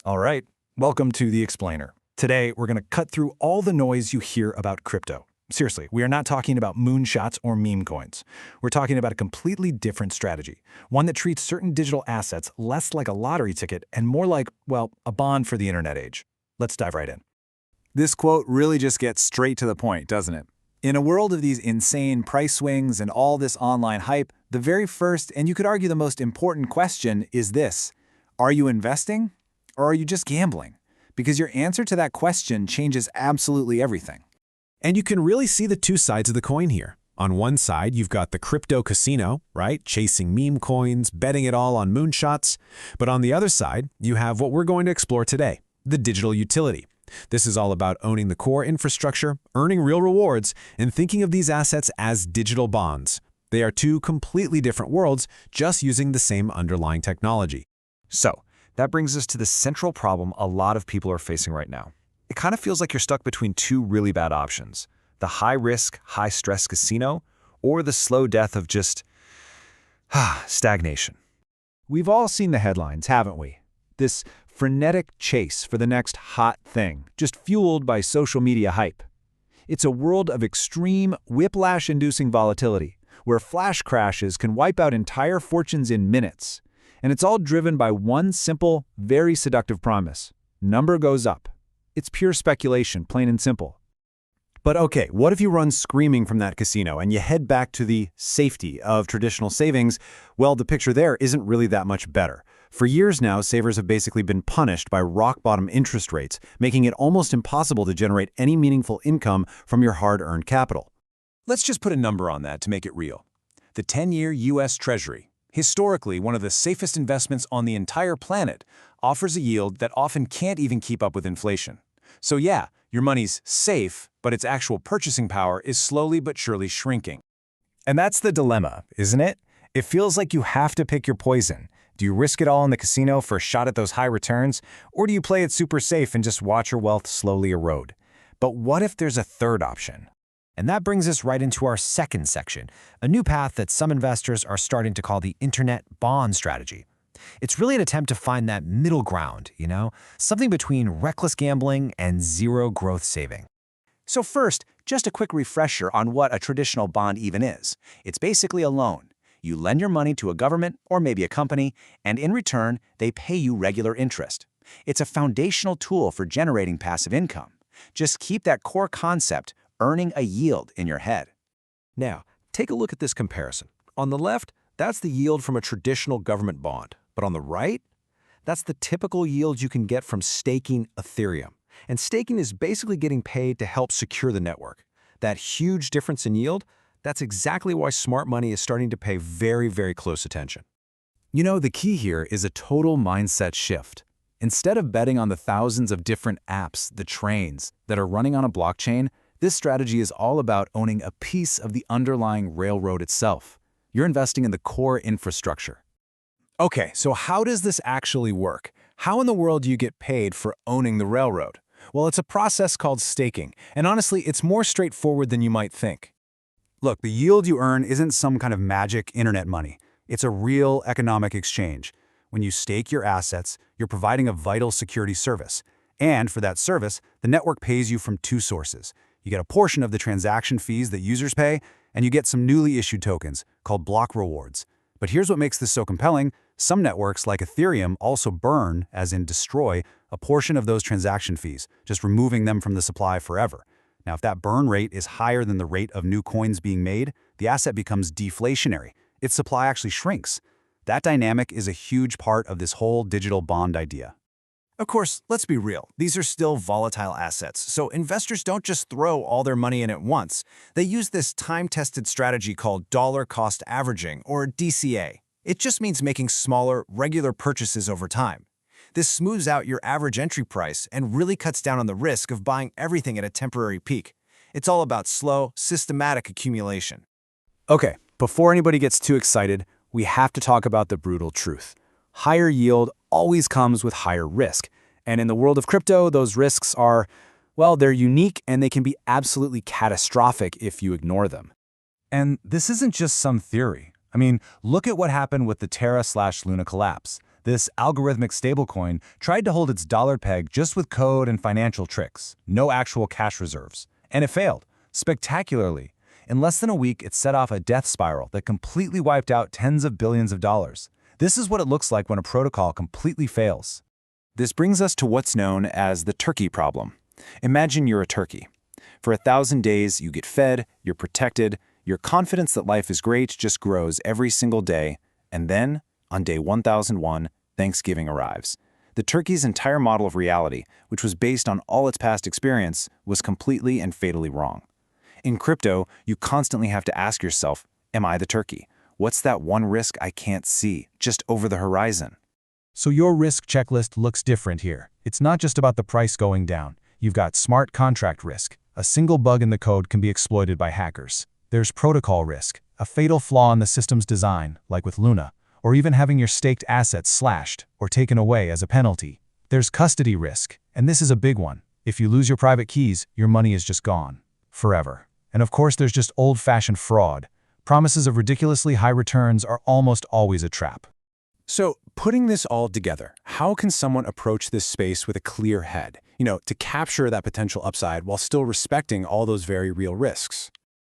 All right, welcome to The Explainer. Today, we're going to cut through all the noise you hear about crypto. Seriously, we are not talking about moonshots or meme coins. We're talking about a completely different strategy, one that treats certain digital assets less like a lottery ticket and more like, well, a bond for the internet age. Let's dive right in. This quote really just gets straight to the point, doesn't it? In a world of these insane price swings and all this online hype, the very first, and you could argue the most important question is this: are you investing or are you just gambling? Because your answer to that question changes absolutely everything. And you can really see the two sides of the coin here. On one side, you've got the crypto casino, right? Chasing meme coins, betting it all on moonshots. But on the other side, you have what we're going to explore today, the digital utility. This is all about owning the core infrastructure, earning real rewards, and thinking of these assets as digital bonds. They are two completely different worlds, just using the same underlying technology. So, that brings us to the central problem a lot of people are facing right now. It kind of feels like you're stuck between two really bad options: the high-risk, high-stress casino, or the slow death of just stagnation. We've all seen the headlines, haven't we? This frenetic chase for the next hot thing, just fueled by social media hype. It's a world of extreme, whiplash-inducing volatility, where flash crashes can wipe out entire fortunes in minutes. And it's all driven by one simple, very seductive promise: number goes up. It's pure speculation, plain and simple. But okay, what if you run screaming from that casino and you head back to the safety of traditional savings? Well, the picture there isn't really that much better. For years now, savers have basically been punished by rock-bottom interest rates, making it almost impossible to generate any meaningful income from your hard-earned capital. Let's just put a number on that to make it real. The 10-year U.S. Treasury, historically one of the safest investments on the entire planet, offers a yield that often can't even keep up with inflation. So yeah, your money's safe, but its actual purchasing power is slowly but surely shrinking. And that's the dilemma, isn't it? It feels like you have to pick your poison. Do you risk it all in the casino for a shot at those high returns, or do you play it super safe and just watch your wealth slowly erode? But what if there's a third option? And that brings us right into our second section, a new path that some investors are starting to call the internet bond strategy. It's really an attempt to find that middle ground, something between reckless gambling and zero growth saving. So first, just a quick refresher on what a traditional bond even is. It's basically a loan. You lend your money to a government or maybe a company, and in return, they pay you regular interest. It's a foundational tool for generating passive income. Just keep that core concept, earning a yield, in your head. Now, take a look at this comparison. On the left, that's the yield from a traditional government bond. But on the right, that's the typical yield you can get from staking Ethereum. And staking is basically getting paid to help secure the network. That huge difference in yield, that's exactly why smart money is starting to pay very, very close attention. The key here is a total mindset shift. Instead of betting on the thousands of different apps, the trains, that are running on a blockchain, this strategy is all about owning a piece of the underlying railroad itself. You're investing in the core infrastructure. Okay, so how does this actually work? How in the world do you get paid for owning the railroad? Well, it's a process called staking, and honestly, it's more straightforward than you might think. Look, the yield you earn isn't some kind of magic internet money. It's a real economic exchange. When you stake your assets, you're providing a vital security service. And for that service, the network pays you from two sources. You get a portion of the transaction fees that users pay, and you get some newly issued tokens called block rewards. But here's what makes this so compelling. Some networks, like Ethereum, also burn, as in destroy, a portion of those transaction fees, just removing them from the supply forever. Now, if that burn rate is higher than the rate of new coins being made, the asset becomes deflationary. Its supply actually shrinks. That dynamic is a huge part of this whole digital bond idea. Of course, let's be real. These are still volatile assets, so investors don't just throw all their money in at once. They use this time-tested strategy called dollar cost averaging, or DCA. It just means making smaller, regular purchases over time. This smooths out your average entry price and really cuts down on the risk of buying everything at a temporary peak. It's all about slow, systematic accumulation. Okay, before anybody gets too excited, we have to talk about the brutal truth. Higher yield always comes with higher risk. And in the world of crypto, those risks are, well, they're unique and they can be absolutely catastrophic if you ignore them. And this isn't just some theory. I mean, look at what happened with the Terra/Luna collapse. This algorithmic stablecoin tried to hold its dollar peg just with code and financial tricks, no actual cash reserves. And it failed, spectacularly. In less than a week, it set off a death spiral that completely wiped out tens of billions of dollars. This is what it looks like when a protocol completely fails. This brings us to what's known as the turkey problem. Imagine you're a turkey. For 1,000 days, you get fed, you're protected, your confidence that life is great just grows every single day, and then, on day 1001, Thanksgiving arrives. The turkey's entire model of reality, which was based on all its past experience, was completely and fatally wrong. In crypto, you constantly have to ask yourself, am I the turkey? What's that one risk I can't see, just over the horizon? So your risk checklist looks different here. It's not just about the price going down. You've got smart contract risk. A single bug in the code can be exploited by hackers. There's protocol risk, a fatal flaw in the system's design, like with Luna, or even having your staked assets slashed or taken away as a penalty. There's custody risk, and this is a big one. If you lose your private keys, your money is just gone. Forever. And of course, there's just old-fashioned fraud. Promises of ridiculously high returns are almost always a trap. So, putting this all together, how can someone approach this space with a clear head, to capture that potential upside while still respecting all those very real risks?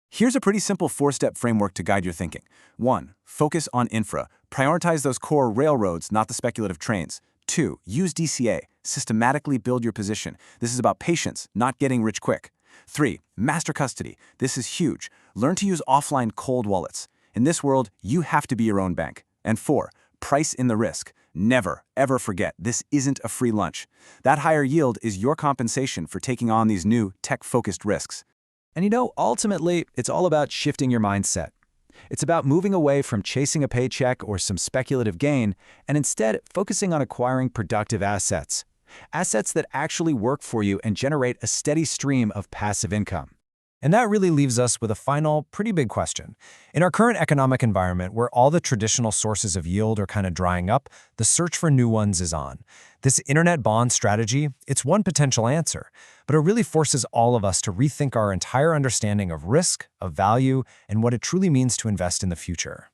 Here's a pretty simple 4-step framework to guide your thinking. 1. Focus on infra. Prioritize those core railroads, not the speculative trains. 2. Use DCA. Systematically build your position. This is about patience, not getting rich quick. 3. Master custody. This is huge. Learn to use offline cold wallets. In this world, you have to be your own bank. And 4. Price in the risk. Never, ever forget, this isn't a free lunch. That higher yield is your compensation for taking on these new tech-focused risks. And ultimately, it's all about shifting your mindset. It's about moving away from chasing a paycheck or some speculative gain, and instead focusing on acquiring productive assets. Assets that actually work for you and generate a steady stream of passive income. And that really leaves us with a final, pretty big question. In our current economic environment, where all the traditional sources of yield are kind of drying up, the search for new ones is on. This internet bond strategy, it's one potential answer, but it really forces all of us to rethink our entire understanding of risk, of value, and what it truly means to invest in the future.